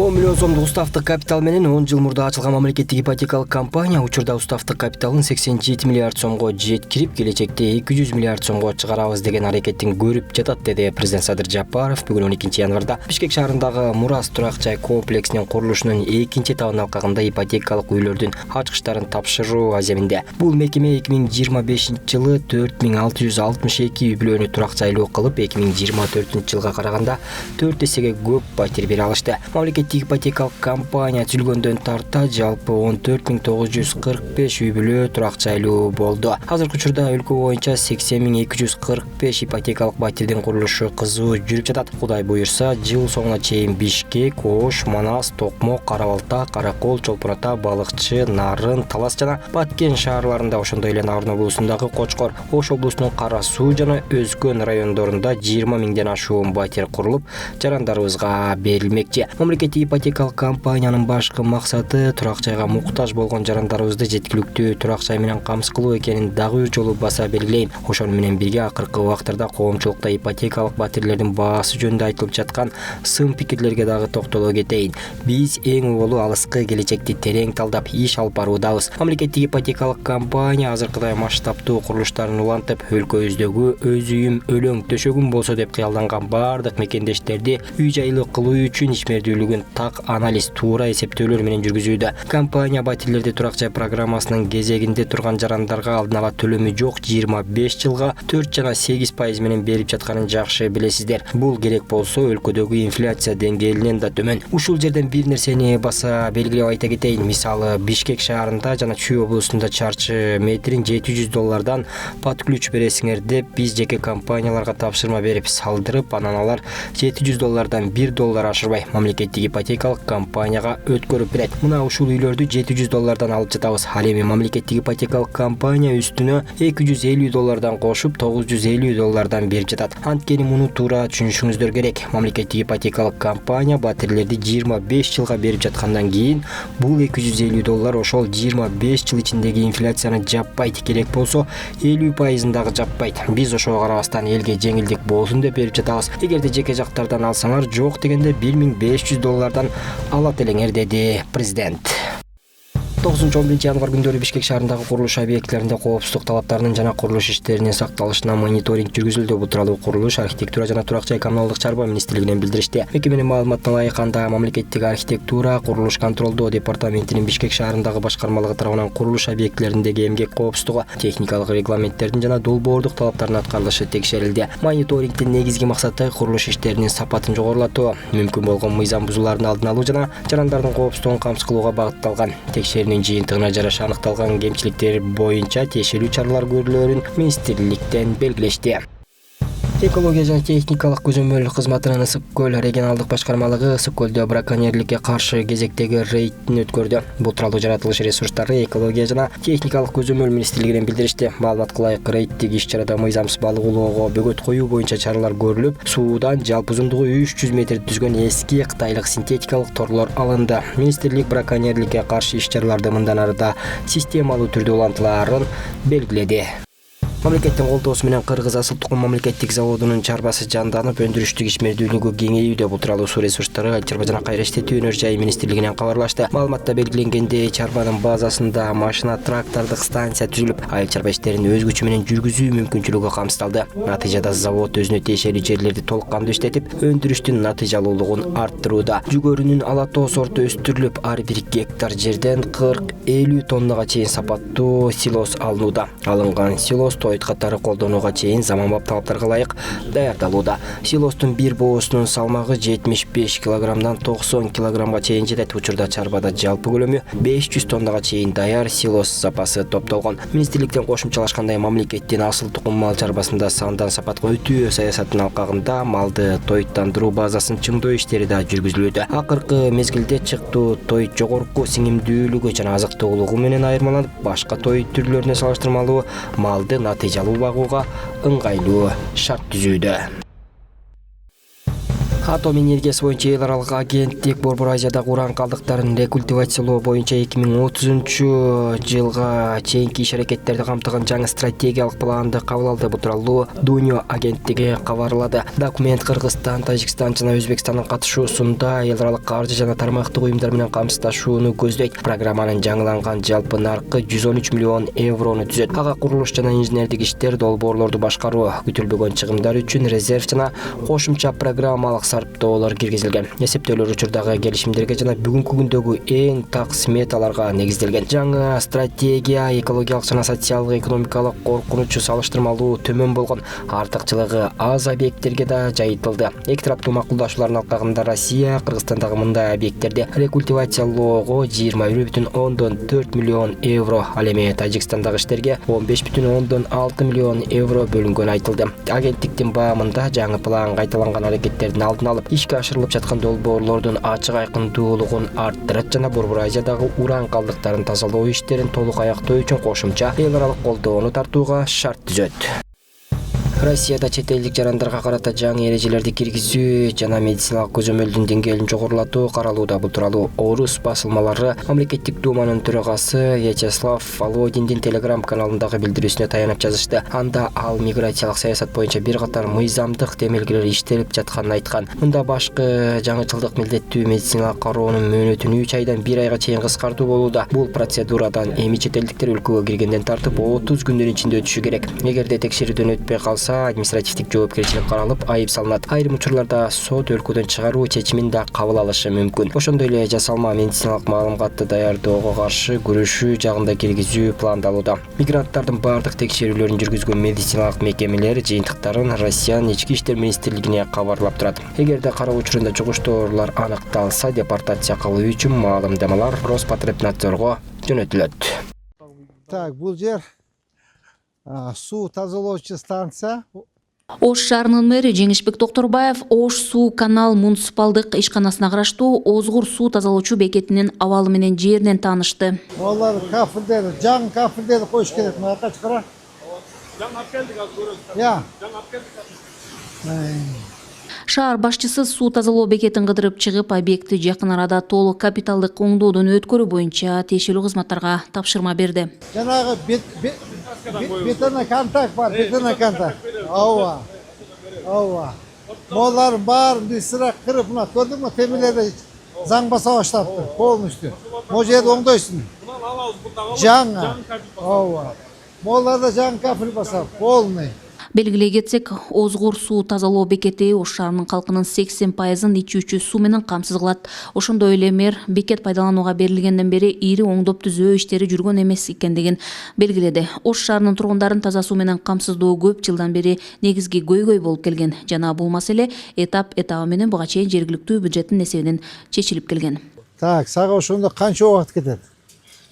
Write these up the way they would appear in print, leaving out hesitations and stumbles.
10 миллион сомдук уставдык капитал менен 10 жыл мурда ачылган мамлекеттик ипотекалык компания учурда уставдык капиталын 87 миллиард сомго жеткирип, келечекте 200 миллиард сомго чыгарабыз деген аракетин көрүп жатат, деди президент Садыр Жапаров бүгүн 12 январда Бишкек шаарындагы Мурас турак жай комплексинин курулушунун экинчи этабын алкагында ипотекалык үйлөрдүн ачкычтарын тапшыруу аземинде. Бул мекеме 2025-жылы 4662 үй бүлөнү турак жайлуу кылып, 2024-жылга караганда 4 эсеге көп пәтер бере алышты. Мамлекеттик ипотекалык компания түзүлгөндөн тарта жалпы 14945 үй бүлө турак жайлуу болду. Азыркы учурда өлкө боюнча 80245 ипотекалык батирдин курулушу кызуу жүрүп жатат. Кудай буюрса, жыл соңуна чейин Бишкек, Ош, Манас, Токмок, Кара-Балта, Каракол, Чолпон Ата, Балыкчы, Нарын, Талас жана Баткен шаарларында, ошондой эле Нарын облусундагы Кочкор, Ош облусунун Кара Суу жана өзгөн райондорунда 20 миңден ашуун батир курулуп, жарандарыбызга берилмекчи. Мамлекеттик ипотекалык компаниянын башкы максаты турак жайга муктаж болгон жарандарыбызды жеткиликтүү турак жай менен камсыз кылуу экенин дагы бир жолу баса белгилейм. Ошону менен бирге акыркы убактарда коомчулукта ипотекалык батирлердин баасы жөнүндө айтылып жаткан сын пикирлерге дагы токтоло кетейин. Биз эң убулу алыскы келечекти терең талдап иш алып баруудабыз. Мамлекеттик ипотекалык компания азыркыдай масштабтуу курулуштарын улантып, өлкөбүздөгү өз үйүм өлөң төшөгүм болсо деп кыялданган бардык мекендештерди үй жайлуу кылуу үчүн ишмердүүлүгүн так анализ, туура эсептөөлөр менен жүргүзүүдө. Компания батирлерди турак жай программасынын кезегинде турган жарандарга алдын ала төлөмү жок 25 жылга 4 жана 8% менен берип жатканын жакшы билесиздер. Бул керек болсо өлкөдөгү инфляция деңгээлинен да төмөн. Ушул жерден бир нерсени баса белгилеп айта кетейин. Мисалы, Бишкек шаарында жана Чүй облусунда чарчы метрин $700 под ключ бересиңер деп биз жеке компанияларга тапшырма берип салдырып, анан алар $700 $1 ашырбай мамлекеттик ипотекалык компанияга өткөрүп берет. Мына ушул үйлөрдү $700 алып жатабыз. Ал эми мамлекеттик ипотекалык компания үстүнө $250 кошуп $950 берип жатат. Анткени муну туура түшүнүшүңүздөр керек. Мамлекеттик ипотекалык компания батирлерди 25 жылга берип жаткандан кийин бул $250 ошол 25 жыл ичиндеги инфляцияны жаппайт, керек болсо 50% дагы жаппайт. Биз ошого карабастан элге жеңилдик болсун деп берип жатабыз. Эгерде жеке жактардан алсаңар, жок дегенде $1500 алат элеңер, деди президент. 9-11 январ күндөрү Бишкек шаарындагы курулуш объектлеринде коопсуздук талаптарынын жана курулуш иштеринин сакталышына мониторинг жүргүзүлдү. Бул тууралуу курулуш, архитектура жана турак жай коммуналдык чарба министрлигинен билдиришти. Мекеменин маалыматына ылайык, анда мамлекеттик архитектура, курулуш контролдоо департаментинин Бишкек шаарындагы башкармалыгы тарабынан курулуш объектлериндеги эмгек коопсуздугу, техникалык регламенттердин жана долбоордук талаптардын аткарылышы текшерилди. Мониторингдин негизги максаты курулуш иштеринин сапатын жогорулатуу, мүмкүн болгон мыйзам бузуулардын алдын алуу жана жарандардын коопсуздугун камсыз кылууга багытталган. Текшерүүнүн жыйынтыгына жараша аныкталган кемчиликтер боюнча тиешелүү чаралар көрүлөөрүн министрликтен белгилешти. Экология жана техникалык көзөмөл кызматынын Ысык көл регионалдык башкармалыгы Ысык көлдө браконьерликке каршы кезектеги рейдин өткөрдү. Бул тууралуу жаратылыш ресурстары, экология жана техникалык көзөмөл министрлигинен билдиришти. Маалыматка ылайык, рейдтик иш-чарада мыйзамсыз балык улоого бөгөт коюу боюнча чаралар көрүлүп, суудан жалпы узундугу 300 метр түзгөн эски кытайлык синтетикалык торлор алынды. Министрлик браконьерликке каршы иш-чараларды мындан арыда системалуу түрдө улантылаарын белгиледи. Мамлекеттин колдоосу менен Кыргыз асыл тукум мамлекеттик заводунун чарбасы жанданып, өндүрүштүк ишмердүүлүгү кеңеюүдө. Бул тууралуу Суу ресурстары, Айыл чарба жана кайра иштетүү өнөр жайы министрлигинен кабарлашты. Маалыматта белгиленгендей, чарбанын базасында машина трактордук станция түзүлүп, айыл чарба иштерин өз күчү менен жүргүзүү мүмкүнчүлүгү камсыздалды. Натыйжада завод өзүнө тиешелүү жерлерди толук кандуу иштетип, өндүрүштүн натыйжалуулугун арттырууда. Жүгөрүнүн ала тоо сорту өстүрүлүп, ар бир гектар жерден 40-50 тоннага чейин сапаттуу силос алынууда. Алынган силос тойт катары колдонууга чейин заманбап талаптарга ылайык даярдалууда. Силостун бир боосунун салмагы 75 килограммдан 90 килограммга чейин жетет. Учурда чарбада жалпы көлөмү 500 тоннага чейин даяр силос запасы топтолгон. Министрликтен кошумчалашкандай, мамлекеттин асыл тукум мал чарбасында сандан сапатка өтүү саясатынын алкагында малды тоyuттандыруу базасын чыңдоо иштери да жүргүзүлүүдө. Акыркы мезгилде чыктуу тоyut жогорку сиңимдүүлүгү жана азыктуулугу менен айырмаланып, башка тоyut түрлөрүнө салыштырмалуу малды натыйжалуу багууга ыңгайлуу шарт түзүүдө. Атом энергиясы боюнча эл аралык агенттик Борбор Азиядагы уран калдыктарын рекультивациялоо боюнча 2030-жылга чейинки иш-аракеттерди камтыган жаңы стратегиялык планды кабыл алды. Бул тууралуу Дуньо агенттиги кабарлады. Документ Кыргызстан, Тажикстан жана Өзбекстандын катышуусунда эл аралык каржы жана тармактык уюмдар менен камсыздашууну көздөйт. Программанын жаңыланган жалпы наркы 113 миллион еврону түзөт. Ага курулуш жана инженердик иштер, долбоорлорду башкаруу, күтүлбөгөн чыгымдар үчүн резерв жана кошумча программалык сарптоолор киргизилген. Эсептөөлөр учурдагы келишимдерге жана бүгүнкү күндөгү эң так сметаларга негизделген. Жаңы стратегия экологиялык жана социалдык экономикалык коркунучу салыштырмалуу төмөн болгон, артыкчылыгы аз объекттерге да жайылтылды. Эки тараптуу макулдашуулардын алкагында Россия Кыргызстандагы мындай объекттерди рекультивациялоого 21,4 миллион евро, ал эми Тажикстандагы иштерге 15,6 миллион евро бөлүнгөнү айтылды. Агенттиктин баамында жаңы план кайталанган аракеттердин алдын алып, ишке ашырылып жаткан долбоорлордун ачык айкындуулугун арттырат жана Борбор Азиядагы уран калдыктарын тазалоо иштерин толук аяктоо үчүн кошумча эл аралык колдоону тартууга шарт түзөт. Россияда чет элдик жарандарга карата жаңы эрежелерди киргизүү жана медициналык көзөмөлдүн деңгээлин жогорулатуу каралууда. Бул тууралуу Орус басылмалары мамлекеттик думанын төрагасы Вячеслав Володиндин Telegram каналындагы билдирүүсүнө таянып жазышты. Анда ал миграциялык саясат боюнча бир катар мыйзамдык темелгелер иштелип жатканын айткан. Мында башкы жаңычылдык милдеттүү медициналык кароонун мөөнөтүн 3 айдан 1 айга чейин кыскартуу болууда. Бул процедурадан эми чет элдиктер өлкөгө киргенден тартып 30 күндүн ичинде өтүшү керек. Эгерде текшерүүдөн өтпөй калса, административдик жоопкерчилик каралып, айып салынат. Айрым учурларда сот өлкөдөн чыгаруу чечимин да кабыл алышы мүмкүн. Ошондой эле жасалма медициналык маалыматты даярдоого каршы күрөшүү жагында киргизүү пландалууда. Мигранттардын бардык текшерүүлөрүн жүргүзгөн медициналык мекемелер жыйынтыктарын Россиянын ички иштер министрлигине кабарлап турат. Эгерде кароо учурунда чугуштоорлор аныкталса, депортация кылуу үчүн маалымдамалар Роспотребнадзорго жөнөтүлөт. Так, бул жер суу тазалоочу станция. Ош шаарынын мэри Жеңишбек Токторбаев Ош суу канал муниципалдык ишканасына караштуу Озгур суу тазалоочу бекетинин абалы менен жеринен таанышты. Олар кафелдер, жаңы кафелдерди коюш керек. Мына жака чыкара. Жаңы алып келдик азыр көрөсүз. Я. Жаңы алып келдик. Шаар башчысы суу тазалоо бекетин кыдырып чыгып, объектти жакын арада толук капиталдык оңдоодон өткөрүү боюнча тиешелүү кызматтарга тапшырма берди. Жанагы бетона контакт бар, бетона контакт. Ооба. Ооба. Молардын баарын бисирак кырып, мына көрдүңбү, темелерди заң баса баштапты, полностью. Могу жерди оңдойсуң. Мундан алабыз бундагы. Жаңы. Ооба. Моларда жаңы кафель баса, полный. Белгилей кетсек, Озгур суу тазалоо бекети Ош шаарынын калкынын 80%-ын ичүүчү суу менен камсыз кылат. Ошондой эле мэр бекет пайдаланууга берилгенден бери ири оңдоп түзөө иштери жүргөн эмес экендигин белгиледи. Ош шаарынын тургундарын таза суу менен камсыздоо көп жылдан бери негизги көйгөй болуп келген жана бул маселе этап менен буга чейин жергиликтүү бюджеттин эсебинен чечилип келген. Так, сага ошондо канча убакыт кетет?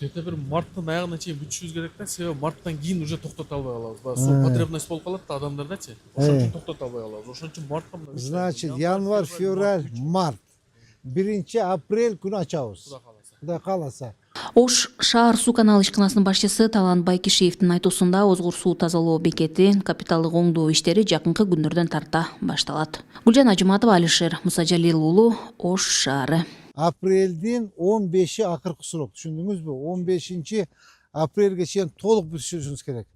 Где-то бир марттын аягына чейин бүтүшүбүз керек да, себеби марттан кийин уже токтото албай калабыз. Сол потребность болуп калат да адамдардачы. Ошон үчүн токтото албай калабыз. Ошон үчүн мартка мына. Значит, январь, февраль, март. 1-апрель күнү ачабыз. Кудай кааласа. Ош шаар суу канал ишканасынын башчысы Талант Байкишиевдин айтуусунда Озгур суу тазалоо бекети капиталдык оңдоо иштери жакынкы күндөрдөн тарта башталат. Гүлжан Ажыматова, Алишер Мусажалил уулу, Ош шаары. Апрелдин 15-и акыркы срок, түшүндүңүзбү? 15-апрелге чейин толук бүтүшүбүз керек.